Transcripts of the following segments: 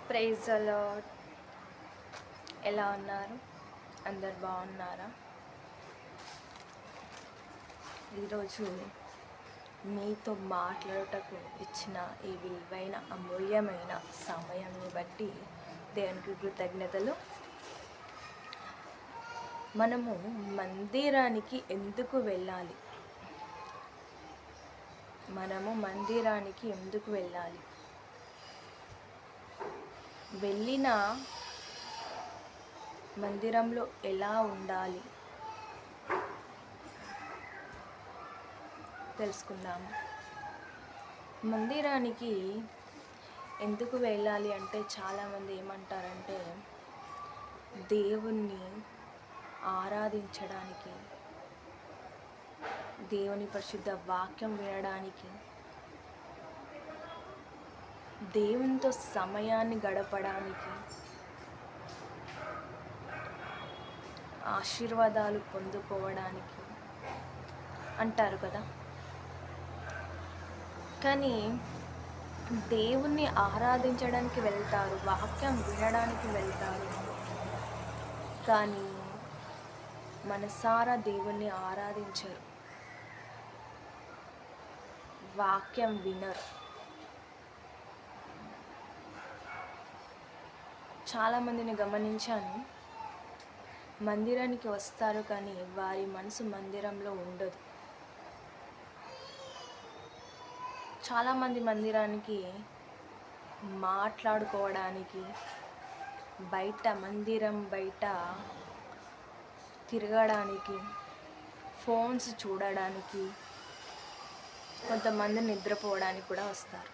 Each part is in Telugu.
Praise the lord. ఎలా ఉన్నారు? అందరు బాగున్నారా? ఈరోజు మీతో మాట్లాడటకు ఇచ్చిన ఈ విలువైన అమూల్యమైన సమయాన్ని బట్టి దేవునికి కృతజ్ఞతలు. మనము మందిరానికి ఎందుకు వెళ్ళాలి? వెళ్ళిన మందిరంలో ఎలా ఉండాలి తెలుసుకుందాము. మందిరానికి ఎందుకు వెళ్ళాలి అంటే చాలామంది ఏమంటారంటే దేవుణ్ణి ఆరాధించడానికి, దేవుని పరిశుద్ధ వాక్యం వినడానికి, దేవునితో సమయాన్ని గడపడానికి, ఆశీర్వాదాలు పొందుకోవడానికి అంటారు కదా. కానీ దేవుణ్ణి ఆరాధించడానికి వెళ్తారు, వాక్యం వినడానికి వెళ్తారు, కానీ మనసారా దేవుణ్ణి ఆరాధించరు, వాక్యం వినరు. చాలామందిని గమనించాను, మందిరానికి వస్తారు కానీ వారి మనసు మందిరంలో ఉండదు. చాలామంది మందిరానికి మాట్లాడుకోవడానికి, మందిరం బయట తిరగడానికి, ఫోన్స్ చూడడానికి, కొంతమంది నిద్రపోవడానికి కూడా వస్తారు.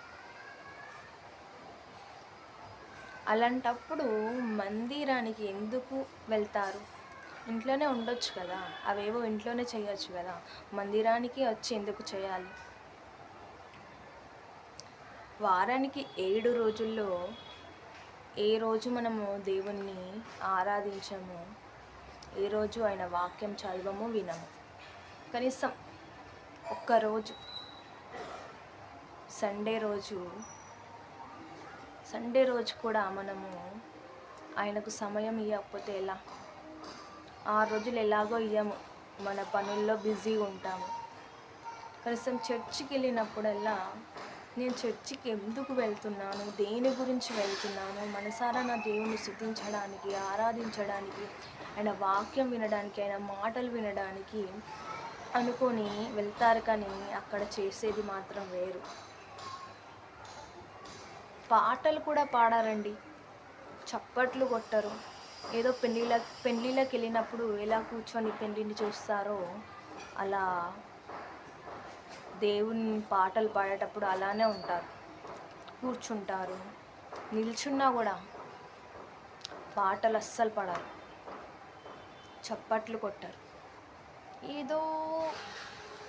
అలాంటప్పుడు మందిరానికి ఎందుకు వెళ్తారు? ఇంట్లోనే ఉండొచ్చు కదా, అవేవో ఇంట్లోనే చేయొచ్చు కదా, మందిరానికి వచ్చి ఎందుకు చేయాలి? వారానికి 7 రోజుల్లో ఏ రోజు మనము దేవుణ్ణి ఆరాధించము, ఏ రోజు ఆయన వాక్యం చదవము, వినము. కనీసం ఒక్కరోజు సండే రోజు కూడా మనము ఆయనకు సమయం ఇవ్వకపోతే ఎలా? ఆ రోజులు ఎలాగో ఇయ్యము, మన పనుల్లో బిజీగా ఉంటాము. కనీసం చర్చికి వెళ్ళినప్పుడల్లా నేను చర్చికి ఎందుకు వెళ్తున్నాను, దేని గురించి వెళ్తున్నాను, మనసారా నా దేవుని స్తుతించడానికి, ఆరాధించడానికి, ఆయన వాక్యం వినడానికి, ఆయన మాటలు వినడానికి అనుకొని వెళ్తారు. కానీ అక్కడ చేసేది మాత్రం వేరు. పాటలు కూడా పాడారండి, చప్పట్లు కొట్టరు. ఏదో పెళ్ళిళ్ళకి వెళ్ళినప్పుడు ఎలా కూర్చొని పెళ్ళిని చూస్తారో అలా దేవుని పాటలు పాడేటప్పుడు అలానే ఉంటారు, కూర్చుంటారు. నిల్చున్నా కూడా పాటలు అస్సలు పాడరు, చప్పట్లు కొట్టరు. ఏదో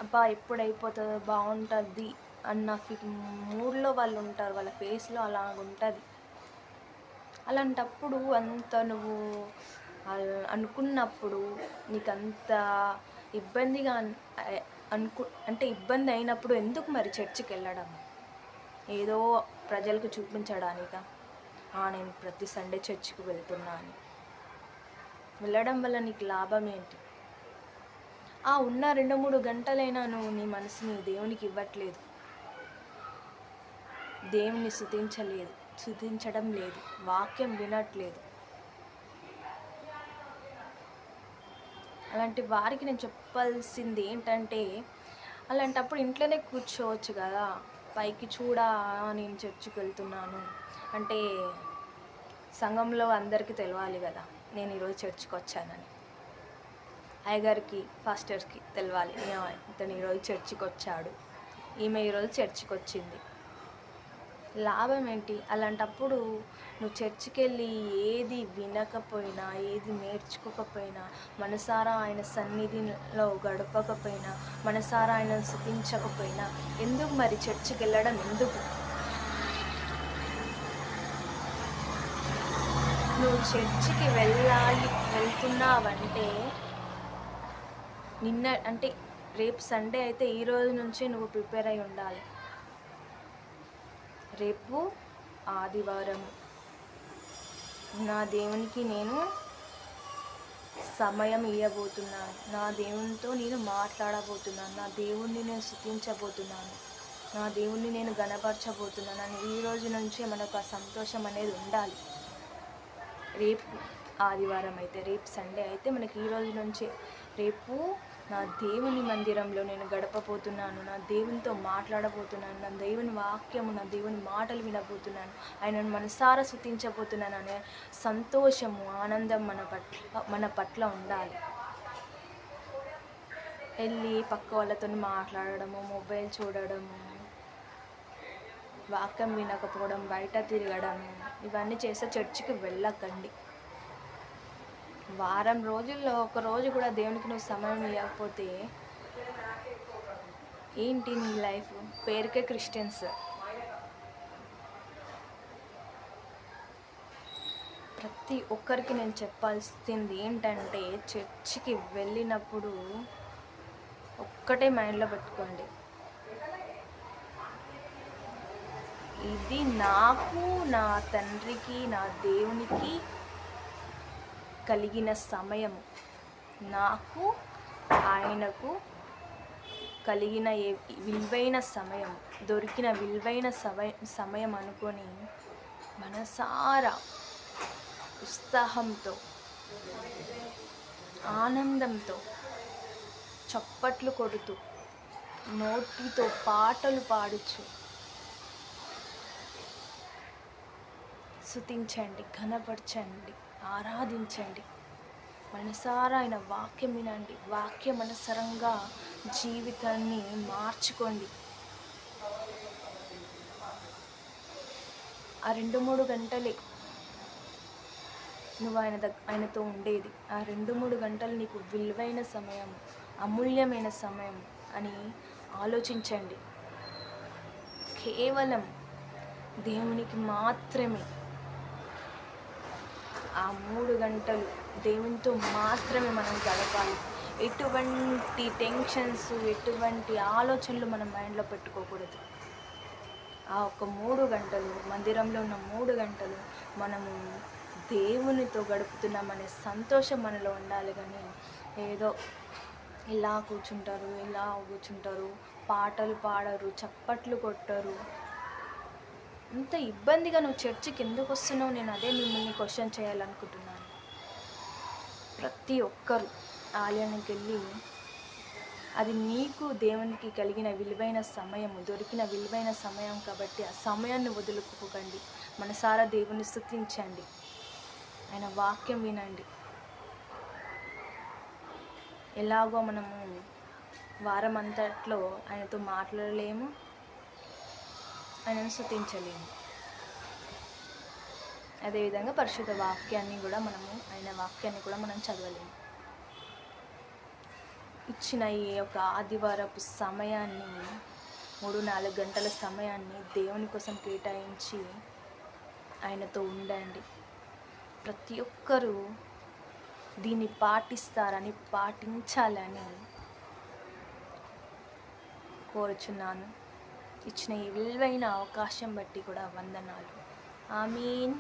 అబ్బా ఎప్పుడు అయిపోతుందో, బాగుంటుంది అన్న మూడ్లో వాళ్ళు ఉంటారు, వాళ్ళ ఫేస్లో అలా ఉంటుంది. అలాంటప్పుడు అంత నువ్వు అనుకున్నప్పుడు నీకు అంత ఇబ్బందిగా అంటే ఇబ్బంది అయినప్పుడు ఎందుకు మరి చర్చికి వెళ్ళడం? ఏదో ప్రజలకు చూపించడానికా నేను ప్రతి సండే చర్చికి వెళ్తున్నాను? వెళ్ళడం వల్ల నీకు లాభం ఏంటి? ఉన్న 2-3 గంటలైనా నువ్వు నీ మనసుని దేవునికి ఇవ్వట్లేదు, దేవుని స్తుతించడం లేదు, వాక్యం వినట్లేదు. అలాంటి వారికి నేను చెప్పాల్సింది ఏంటంటే, అలాంటప్పుడు ఇంట్లోనే కూర్చోవచ్చు కదా. పైకి నేను చర్చికి వెళ్తున్నాను అంటే సంఘంలో అందరికీ తెలవాలి కదా నేను ఈరోజు చర్చికి వచ్చానని. అయ్యగారికి, పాస్టర్స్కి తెలవాలి, ఇతను ఈరోజు చర్చికి వచ్చాడు, ఈమె ఈరోజు చర్చికి వచ్చింది. లాభం ఏంటి? అలాంటప్పుడు నువ్వు చర్చికి వెళ్ళి ఏది వినకపోయినా, ఏది నేర్చుకోకపోయినా, మనసారా ఆయన సన్నిధిలో గడపకపోయినా, మనసారా ఆయన స్తుతించకపోయినా ఎందుకు మరి చర్చికి వెళ్ళడం? ఎందుకు? నువ్వు చర్చికి వెళ్తున్నావంటే అంటే రేపు సండే అయితే ఈ రోజు నుంచే నువ్వు ప్రిపేర్ అయి ఉండాలి. రేపు ఆదివారం, నా దేవునికి నేను సమయం ఇవ్వబోతున్నాను. నా దేవునితో నేను మాట్లాడబోతున్నాను. నా దేవుణ్ణి నేను స్తుతించబోతున్నాను. నా దేవుణ్ణి నేను గణపరచబోతున్నాను అని ఈ రోజు నుంచే మనకు ఆ సంతోషం అనేది ఉండాలి. రేపు ఆదివారం అయితే, రేపు సండే అయితే మనకి ఈ రోజు నుంచే, రేపు నా దేవుని మందిరంలో నేను గడపబోతున్నాను, నా దేవునితో మాట్లాడబోతున్నాను, నా దేవుని వాక్యము, నా దేవుని మాటలు వినబోతున్నాను, ఆయనను మనసారా స్తుతించబోతున్నాను అనే సంతోషము, ఆనందం మన పట్ల ఉండాలి. వెళ్ళి పక్క వాళ్ళతో మాట్లాడడము, మొబైల్ చూడడము, వాక్యం వినకపోవడం, బయట తిరగడం, ఇవన్నీ చేస్తే చర్చికి వెళ్ళకండి. వారం రోజుల్లో ఒక రోజు కూడా దేవునికి నువ్వు సమయం ఇవ్వకపోతే ఏంటి నీ లైఫ్? పేరుకే క్రిస్టియన్స్. ప్రతి ఒక్కరికి నేను చెప్పాల్సింది ఏంటంటే, చర్చికి వెళ్ళినప్పుడు ఒక్కటే మైండ్లో పెట్టుకోండి, ఇది నాకు, నా తండ్రికి, నా దేవునికి కలిగిన సమయం, నాకు ఆయనకు కలిగిన విలువైన సమయం, దొరికిన విలువైన సమయం అనుకొని మనసారా ఉత్సాహంతో, ఆనందంతో, చప్పట్లు కొడుతూ, నోటితో పాటలు పాడుచు స్తుతించండి, ఘనపరచండి, ఆరాధించండి. మనసారా ఆయన వాక్యం వినండి. వాక్యమనుసరంగా జీవితాన్ని మార్చుకోండి. ఆ 2-3 గంటలే నువ్వు ఆయనతో ఉండేది. ఆ 2-3 గంటలు నీకు విలువైన సమయం, అమూల్యమైన సమయం అని ఆలోచించండి. కేవలం దేవునికి మాత్రమే ఆ 3 గంటలు దేవునితో మాత్రమే మనం గడపాలి. ఎటువంటి టెన్షన్స్, ఎటువంటి ఆలోచనలు మన మైండ్లో పెట్టుకోకూడదు. ఆ ఒక 3 గంటలు, మందిరంలో ఉన్న 3 గంటలు మనము దేవునితో గడుపుతున్నామనే సంతోషం మనలో ఉండాలి. కానీ ఏదో ఇలా కూర్చుంటారు, పాటలు పాడరు, చప్పట్లు కొట్టరు. ఇంత ఇబ్బందిగా నువ్వు చర్చికి ఎందుకు వస్తున్నావు? నేను అదే మిమ్మల్ని క్వశ్చన్ చేయాలనుకుంటున్నాను. ప్రతి ఒక్కరు ఆలయానికి వెళ్ళి, అది నీకు దేవునికి కలిగిన విలువైన సమయము, దొరికిన విలువైన సమయం కాబట్టి ఆ సమయాన్ని వదులుకోకండి. మనసారా దేవుని స్తుతించండి, ఆయన వాక్యం వినండి. ఎలాగో మనము వారం అంతట్లో ఆయనతో మాట్లాడలేము, ఆయనను స్తుతించలేము. అదేవిధంగా పరిశుద్ధ వాక్యాన్ని కూడా ఆయన వాక్యాన్ని కూడా మనం చదవలేము. ఇచ్చిన ఈ యొక్క ఆదివారపు సమయాన్ని, 3-4 గంటల సమయాన్ని దేవుని కోసం కేటాయించి ఆయనతో ఉండండి. ప్రతి ఒక్కరూ దీన్ని పాటించాలని కోరుచున్నాను. ఇచ్చిన ఈ విలువైన అవకాశం బట్టి కూడా వందనాలు. ఆమీన్.